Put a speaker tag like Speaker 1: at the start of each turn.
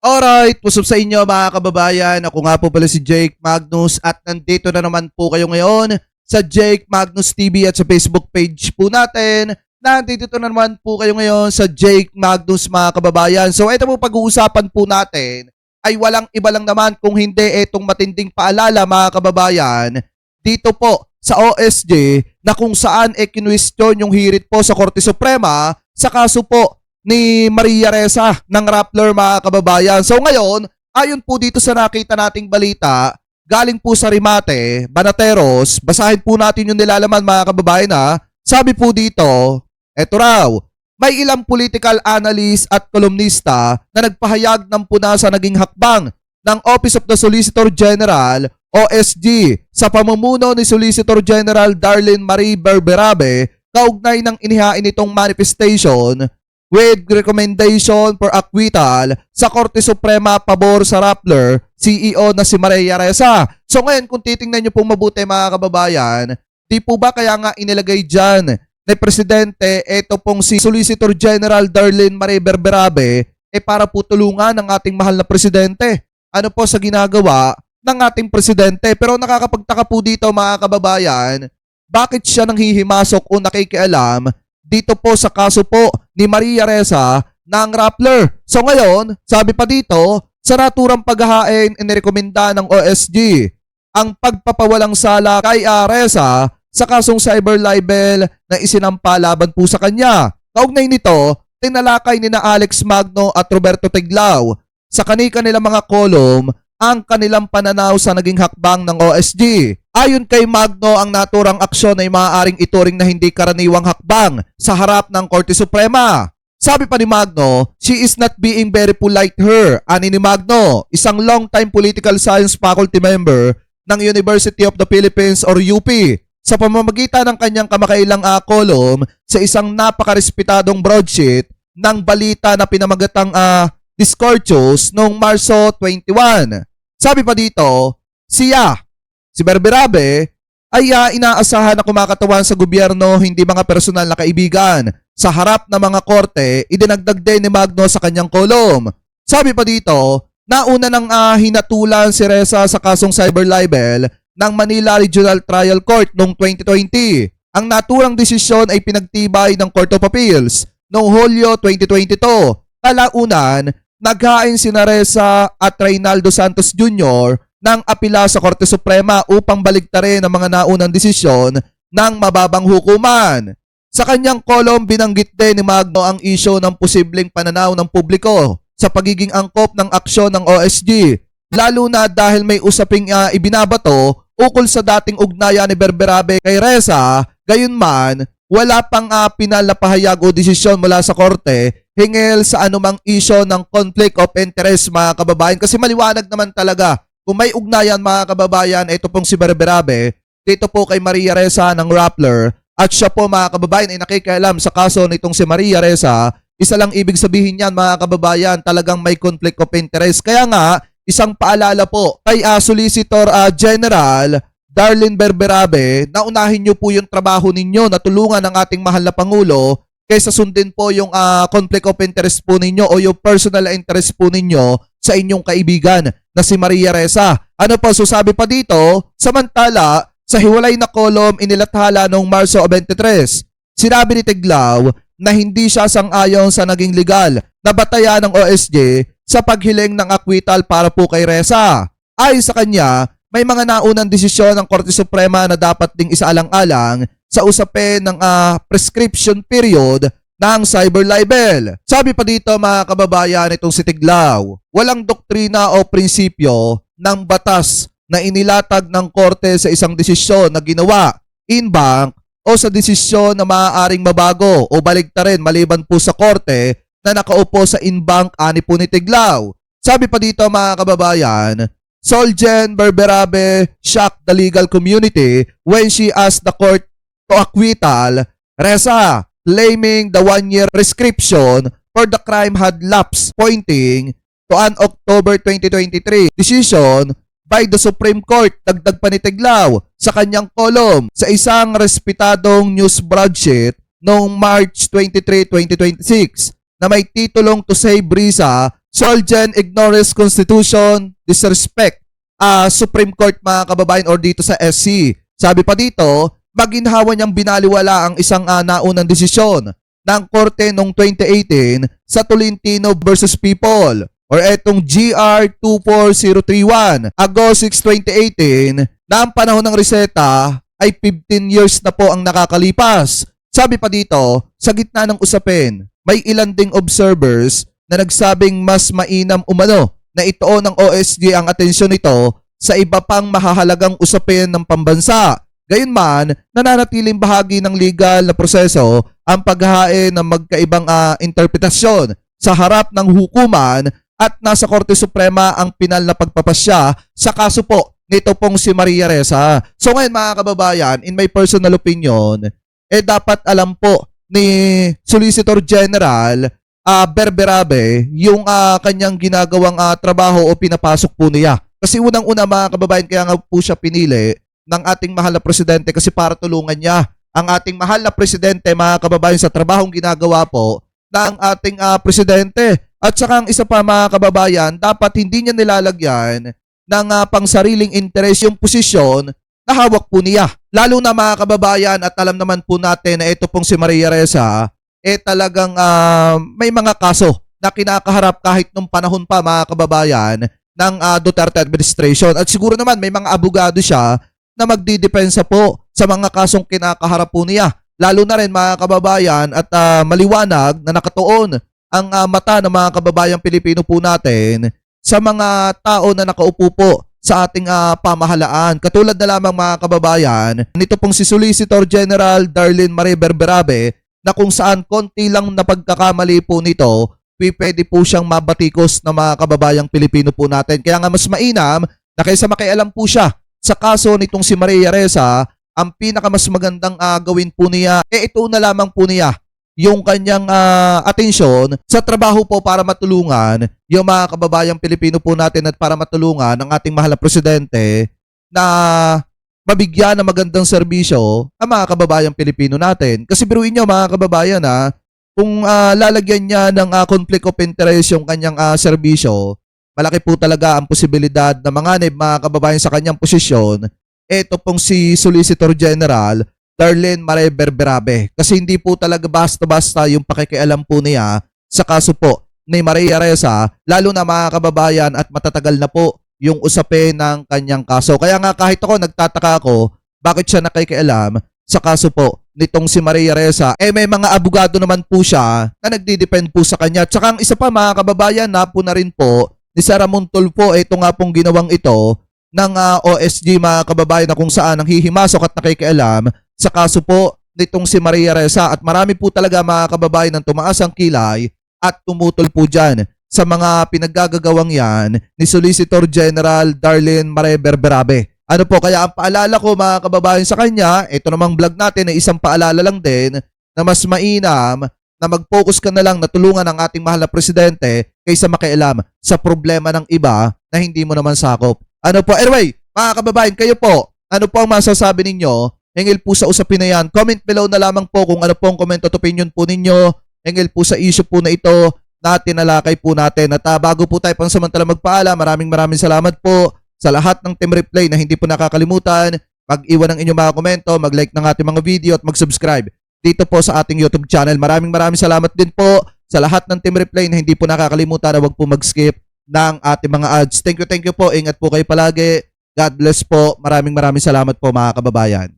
Speaker 1: Alright, what's up sa inyo mga kababayan? Ako nga po pala si Jake Magnus at nandito na naman po kayo ngayon sa Jake Magnus TV at sa Facebook page po natin. Nandito na naman po kayo ngayon sa Jake Magnus mga kababayan. So ito po pag-uusapan po natin ay walang iba lang naman kung hindi itong matinding paalala mga kababayan dito po sa OSG na kung saan kinwestiyon yung hirit po sa Korte Suprema sa kaso po ni Maria Ressa ng Rappler mga kababayan. So ngayon, ayon po dito sa nakita nating balita, galing po sa Rimate, Banateros, basahin po natin yung nilalaman mga kababayan ha. Sabi po dito, eto raw, may ilang political analyst at kolumnista na nagpahayag ng puna sa naging hakbang ng Office of the Solicitor General OSG sa pamumuno ni Solicitor General Darlene Marie Berberabe kaugnay ng inihain nitong manifestation with recommendation for acquittal sa Korte Suprema pabor sa Rappler CEO na si Maria Ressa. So ngayon kung titingnan nyo pong mabuti mga kababayan, di po ba kaya nga inilagay dyan na Presidente ito pong si Solicitor General Darlene Marie Berberabe para po tulungan ng ating mahal na Presidente. Ano po sa ginagawa ng ating Presidente? Pero nakakapagtaka po dito mga kababayan, bakit siya nang hihimasok o nakikialam dito po sa kaso po ni Maria Ressa ng Rappler. So ngayon, sabi pa dito, sa naturang paghahain inirekomenda ng OSG ang pagpapawalang sala kay Ressa sa kasong cyber libel na isinampa laban po sa kanya. Kaugnay nito, tinalakay ni na Alex Magno at Roberto Tiglao sa kanilang mga kolom ang kanilang pananaw sa naging hakbang ng OSG. Ayon kay Magno, ang naturang aksyon ay maaaring ituring na hindi karaniwang hakbang sa harap ng Korte Suprema. Sabi pa ni Magno, she is not being very polite her. Ani ni Magno, isang long-time political science faculty member ng University of the Philippines or UP, sa pamamagitan ng kanyang kamakailang kolom sa isang napakarespetadong broadsheet ng balita na pinamagatang Discourses noong Marso 21. Sabi pa dito, si Berberabe ay inaasahan na kumakatawan sa gobyerno, hindi mga personal na kaibigan. Sa harap ng mga korte, idinagdag din ni Magno sa kanyang kolom. Sabi pa dito, nauna nang hinatulan si Ressa sa kasong cyber libel ng Manila Regional Trial Court noong 2020. Ang naturang desisyon ay pinagtibay ng Court of Appeals noong Hulyo 2022. Kalaunan, naghain si Ressa at Reynaldo Santos Jr. ng apela sa Korte Suprema upang baligtarin ang mga naunang desisyon ng mababang hukuman. Sa kanyang kolom, binanggit din ni Magno ang isyu ng posibleng pananaw ng publiko sa pagiging angkop ng aksyon ng OSG, lalo na dahil may usaping ibinabato ukol sa dating ugnayan ni Berberabe kay Ressa. Gayunman, wala pang pinal na pahayag o desisyon mula sa korte hingil sa anumang isyo ng conflict of interest mga kababayan. Kasi maliwanag naman talaga kung may ugnayan mga kababayan, ito pong si Berberabe dito po kay Maria Ressa ng Rappler at siya po mga kababayan ay nakikialam sa kaso nitong si Maria Ressa. Isa lang ibig sabihin yan mga kababayan, talagang may conflict of interest. Kaya nga, isang paalala po kay Solicitor General Darlene Berberabe, naunahin nyo po yung trabaho ninyo na tulungan ng ating mahal na Pangulo kaysa sundin po yung conflict of interest po ninyo o yung personal interest po ninyo sa inyong kaibigan na si Maria Ressa. Ano po, so sabi pa dito, samantala, sa hiwalay na kolom inilathala noong Marso 23, sinabi ni Tiglao na hindi siya sang-ayon sa naging legal na batayan ng OSG sa paghiling ng acquittal para po kay Ressa. Ay sa kanya, may mga naunang desisyon ng Korte Suprema na dapat ding isaalang-alang sa usapin ng prescription period ng cyber libel. Sabi pa dito mga kababayan itong si Tiglao, walang doktrina o prinsipyo ng batas na inilatag ng korte sa isang desisyon na ginawa in bank o sa desisyon na maaaring mabago o baligtarin maliban po sa korte na nakaupo sa in bank ani po ni Tiglao. Sabi pa dito mga kababayan, Solgen Berberabe shocked the legal community when she asked the court to acquittal Ressa, claiming the 1-year prescription for the crime had lapsed, pointing to an October 2023 decision by the Supreme Court. Dagdag pa ni Tiglao sa kanyang kolom sa isang respetadong news broadsheet noong March 23, 2026 na may titulong to save Risa, Solgen ignores Constitution, disrespect Supreme Court mga kababayan or dito sa SC. Sabi pa dito, maginhawa niyang binaliwala ang isang naunang desisyon ng Korte noong 2018 sa Tolentino versus People or etong GR 24031 August 6, 2018 na ang panahon ng reseta ay 15 years na po ang nakakalipas. Sabi pa dito, sa gitna ng usapin, may ilan ding observers na nagsabing mas mainam umano na ituon ng OSG ang atensyon nito sa iba pang mahahalagang usapin ng pambansa. Gayunman, nananatiling bahagi ng legal na proseso ang paghahain ng magkaibang interpretasyon sa harap ng hukuman at nasa Korte Suprema ang pinal na pagpapasya sa kaso po nito pong si Maria Ressa. So ngayon mga kababayan, in my personal opinion, dapat alam po ni Solicitor General Berberabe yung kanyang ginagawang trabaho o pinapasok po niya. Kasi unang-una mga kababayan, kaya nga po siya pinili ng ating mahal na presidente kasi para tulungan niya ang ating mahal na presidente mga kababayan sa trabahong ginagawa po ng ating presidente. At saka ang isa pa mga kababayan, dapat hindi niya nilalagyan ng pangsariling interes yung posisyon na hawak po niya. Lalo na mga kababayan at alam naman po natin na ito pong si Maria Ressa talagang may mga kaso na kinakaharap kahit nung panahon pa mga kababayan ng Duterte administration. At siguro naman may mga abogado siya na magdidepensa po sa mga kasong kinakaharap po niya. Lalo na rin mga kababayan at maliwanag na nakatuon ang mata ng mga kababayang Pilipino po natin sa mga tao na nakaupo po sa ating pamahalaan. Katulad na lamang mga kababayan, nito pong si Solicitor General Darlene Marie Berberabe na kung saan konti lang na pagkakamali po nito, pwede po siyang mabatikos na mga kababayang Pilipino po natin. Kaya nga mas mainam na kaysa makialam po siya sa kaso nitong si Maria Ressa, ang pinakamas magandang gawin po niya, ito na lamang po niya yung kanyang atensyon sa trabaho po para matulungan yung mga kababayang Pilipino po natin at para matulungan ang ating mahal na presidente na mabigyan ng magandang serbisyo ang mga kababayang Pilipino natin. Kasi biruin nyo mga kababayan kung lalagyan niya ng conflict of interest yung kanyang serbisyo, malaki po talaga ang posibilidad na manganib mga kababayan sa kanyang posisyon. Ito pong si Solicitor General Darlene Marie Berberabe. Kasi hindi po talaga basta-basta yung pakikialam po niya sa kaso po ni Maria Ressa, lalo na mga kababayan at matatagal na po yung usapin ng kanyang kaso. Kaya nga kahit ako nagtataka ako bakit siya nakikialam sa kaso po nitong si Maria Ressa. May mga abogado naman po siya na nagdidepend po sa kanya. Tsaka ang isa pa mga kababayan na po na rin po ni Sara Montulfo, ito nga pong ginawang ito ng OSG mga kababayan na kung saan ang hihimasok at nakikialam sa kaso po nitong si Maria Ressa. At marami po talaga mga kababayan ng tumaas ang kilay at tumutol po dyan sa mga pinaggagawang yan ni Solicitor General Darlene Marie Berberabe. Ano po, kaya ang paalala ko mga kababayan sa kanya, ito namang vlog natin ay isang paalala lang din na mas mainam na mag-focus ka na lang na tulungan ang ating mahal na presidente kaysa makialam sa problema ng iba na hindi mo naman sakop. Ano po, anyway, mga kababayan, kayo po, ano po ang masasabi ninyo hinggil po sa usapin na yan? Comment below na lamang po kung ano po ang comment at opinion po ninyo hinggil po sa issue po na ito na tinalakay po natin. At bago po tayo pansamantala magpaalam, maraming salamat po sa lahat ng Team Replay na hindi po nakakalimutan mag-iwan ng inyong mga komento, mag-like ng ating mga video at mag-subscribe dito po sa ating YouTube channel. Maraming salamat din po sa lahat ng Team Replay na hindi po nakakalimutan na wag po mag-skip ng ating mga ads. Thank you po. Ingat po kayo palagi. God bless po. Maraming salamat po mga kababayan.